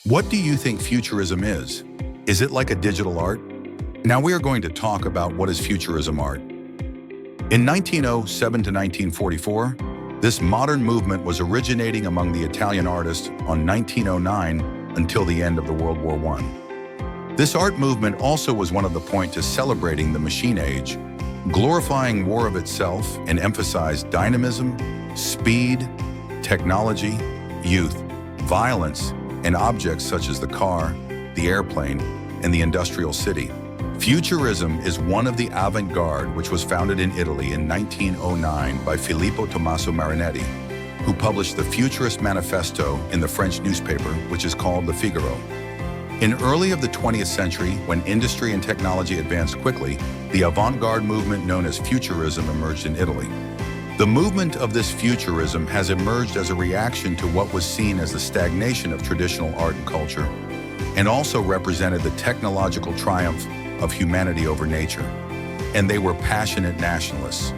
What do you think Futurism is? Is it like a digital art? Now we are going to talk about what is Futurism art. In 1907 to 1944, this modern movement was originating among the Italian artists on 1909 until the end of the World War I. This art movement also was one of the points to celebrating the machine age, glorifying war of itself and emphasized dynamism, speed, technology, youth, violence, and objects such as the car, the airplane, and the industrial city. Futurism is one of the avant-garde which was founded in Italy in 1909 by Filippo Tommaso Marinetti, who published the Futurist Manifesto in the French newspaper, which is called Le Figaro. In early of the 20th century, when industry and technology advanced quickly, the avant-garde movement known as Futurism emerged in Italy. The movement of this Futurism has emerged as a reaction to what was seen as the stagnation of traditional art and culture, and also represented the technological triumph of humanity over nature. And they were passionate nationalists.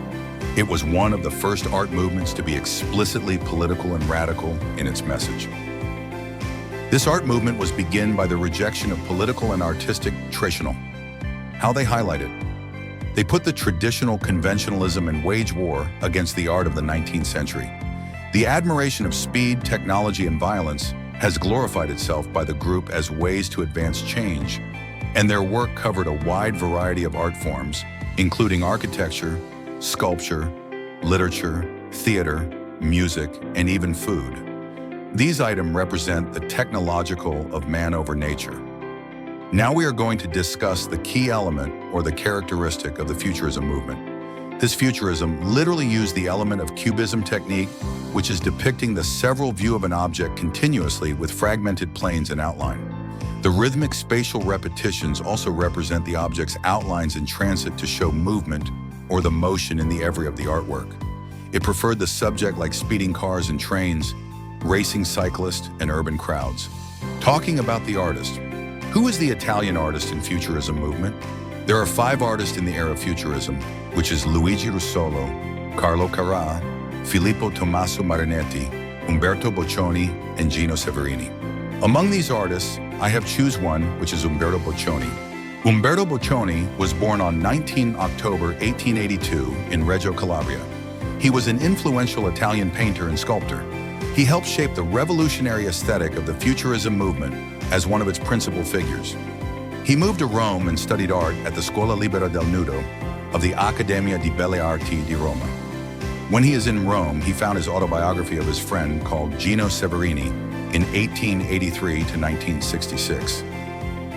It was one of the first art movements to be explicitly political and radical in its message. This art movement was begun by the rejection of political and artistic traditional. How they highlight it. They put the traditional conventionalism and wage war against the art of the 19th century. The admiration of speed, technology, and violence has glorified itself by the group as ways to advance change, and their work covered a wide variety of art forms, including architecture, sculpture, literature, theater, music, and even food. These items represent the technological of man over nature. Now we are going to discuss the key element or the characteristic of the Futurism movement. This Futurism literally used the element of cubism technique, which is depicting the several view of an object continuously with fragmented planes and outline. The rhythmic spatial repetitions also represent the object's outlines in transit to show movement or the motion in the every of the artwork. It preferred the subject like speeding cars and trains, racing cyclists, and urban crowds. Talking about the artist. Who is the Italian artist in Futurism movement? There are 5 artists in the era of Futurism, which is Luigi Russolo, Carlo Carrà, Filippo Tommaso Marinetti, Umberto Boccioni, and Gino Severini. Among these artists, I have choose one, which is Umberto Boccioni. Umberto Boccioni was born on 19 October 1882 in Reggio Calabria. He was an influential Italian painter and sculptor. He helped shape the revolutionary aesthetic of the Futurism movement as one of its principal figures. He moved to Rome and studied art at the Scuola Libera del Nudo of the Accademia di Belle Arti di Roma. When he is in Rome, he found his autobiography of his friend called Gino Severini in 1883 to 1966.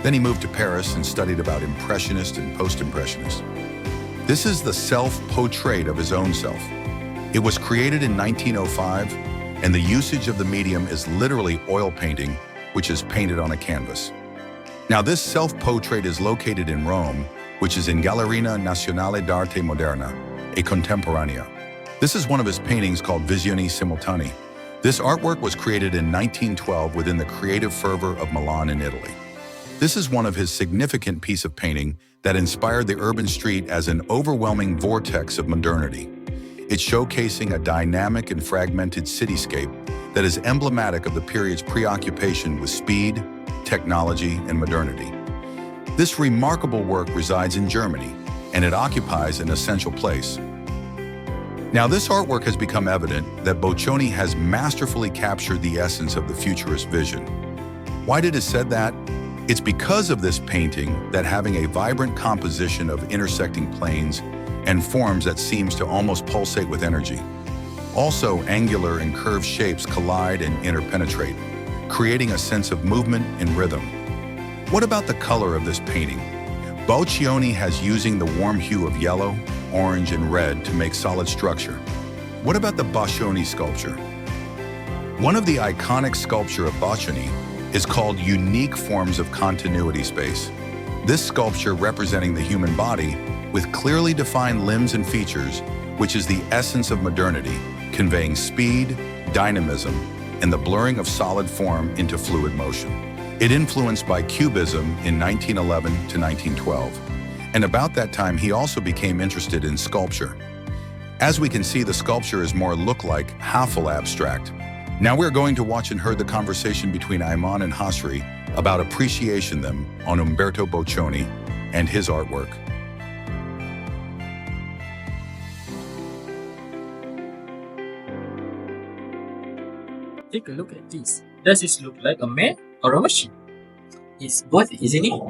Then he moved to Paris and studied about Impressionist and Post-Impressionist. This is the self-portrait of his own self. It was created in 1905, and the usage of the medium is literally oil painting, which is painted on a canvas. Now this self-portrait is located in Rome, which is in Galleria Nazionale d'Arte Moderna, a contemporanea. This is one of his paintings called Visioni Simultanee. This artwork was created in 1912 within the creative fervor of Milan in Italy. This is one of his significant piece of painting that inspired the urban street as an overwhelming vortex of modernity. It's showcasing a dynamic and fragmented cityscape that is emblematic of the period's preoccupation with speed, technology, and modernity. This remarkable work resides in Germany, and it occupies an essential place. Now, this artwork has become evident that Boccioni has masterfully captured the essence of the futurist vision. Why did it said that? It's because of this painting that having a vibrant composition of intersecting planes and forms that seems to almost pulsate with energy. Also, angular and curved shapes collide and interpenetrate, creating a sense of movement and rhythm. What about the color of this painting? Boccioni has using the warm hue of yellow, orange, and red to make solid structure. What about the Boccioni sculpture? One of the iconic sculpture of Boccioni is called Unique Forms of Continuity Space. This sculpture representing the human body with clearly defined limbs and features, which is the essence of modernity, conveying speed, dynamism, and the blurring of solid form into fluid motion. It influenced by Cubism in 1911 to 1912, and about that time he also became interested in sculpture. As we can see, the sculpture is more look-like, half-full abstract. Now we're going to watch and hear the conversation between Ayman and Hasri about appreciation them on Umberto Boccioni and his artwork. Take a look at this. Does this look like a man or a machine? It's both, isn't it?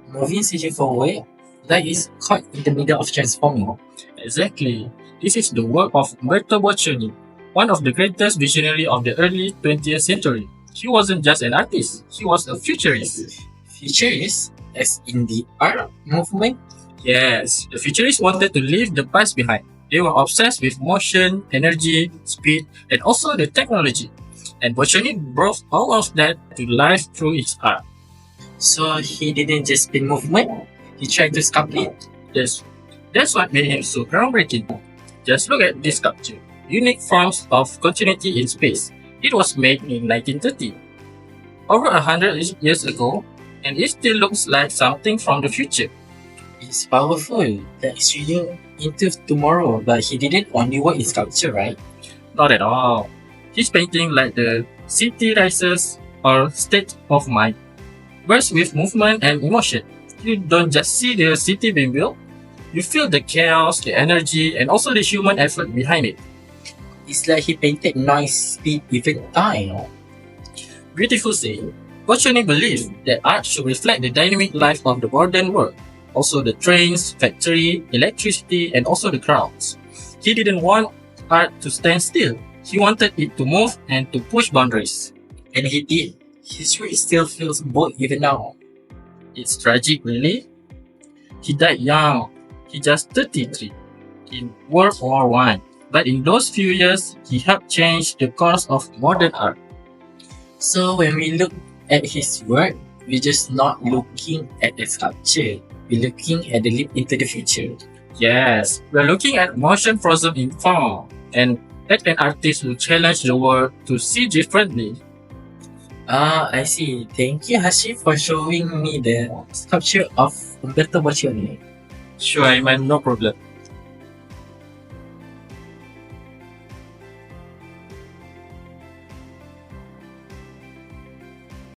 Moving CG forward, that is caught in the middle of transforming. Exactly. This is the work of Umberto Boccioni, one of the greatest visionaries of the early 20th century. He wasn't just an artist, he was a futurist. Futurist, as in the art movement? Yes, the futurists wanted to leave the past behind. They were obsessed with motion, energy, speed, and also the technology. And Boccioni brought all of that to life through his art. So he didn't just paint movement, he tried to sculpt it. That's what made him so groundbreaking. Just look at this sculpture. Unique forms of continuity in space. It was made in 1930. Over 100 years ago, and it still looks like something from the future. It's powerful, like it's reading into tomorrow, but he didn't only work in sculpture, right? Not at all. He's painting like the city rises or state of mind. Bursts with movement and emotion. You don't just see the city being built, you feel the chaos, the energy, and also the human effort behind it. It's like he painted noise, speed, even time. Beautiful saying. Boccioni believed that art should reflect the dynamic life of the modern world. Also the trains, factory, electricity, and also the crowds. He didn't want art to stand still. He wanted it to move and to push boundaries. And he did. His work still feels bold even now. It's tragic, really. He died young. He just 33 in World War I. But in those few years, he helped change the course of modern art. So when we look at his work, we're just not looking at the sculpture. We're looking at the leap into the future. Yes, we're looking at motion frozen in form, and at an artist who challenged the world to see differently. I see. Thank you, Hashi, for showing me the sculpture of Umberto Boccioni. Sure, man, no problem.